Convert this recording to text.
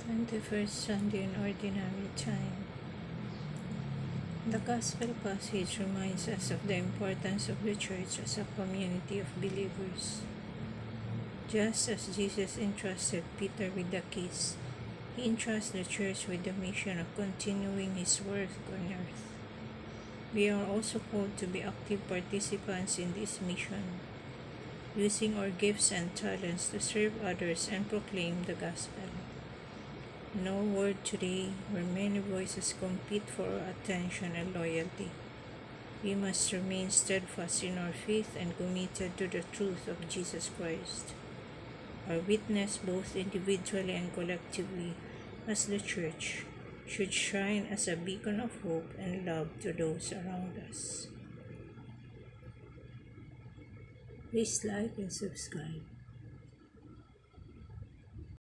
21st Sunday in Ordinary Time. The Gospel passage reminds us of the importance of the Church as a community of believers. Just as Jesus entrusted Peter with the keys, He entrusts the Church with the mission of continuing His work on earth. We are also called to be active participants in this mission, using our gifts and talents to serve others and proclaim the Gospel. In our world today, where many voices compete for our attention and loyalty, we must remain steadfast in our faith and committed to the truth of Jesus Christ. Our witness, both individually and collectively, as the Church, should shine as a beacon of hope and love to those around us. Please like and subscribe.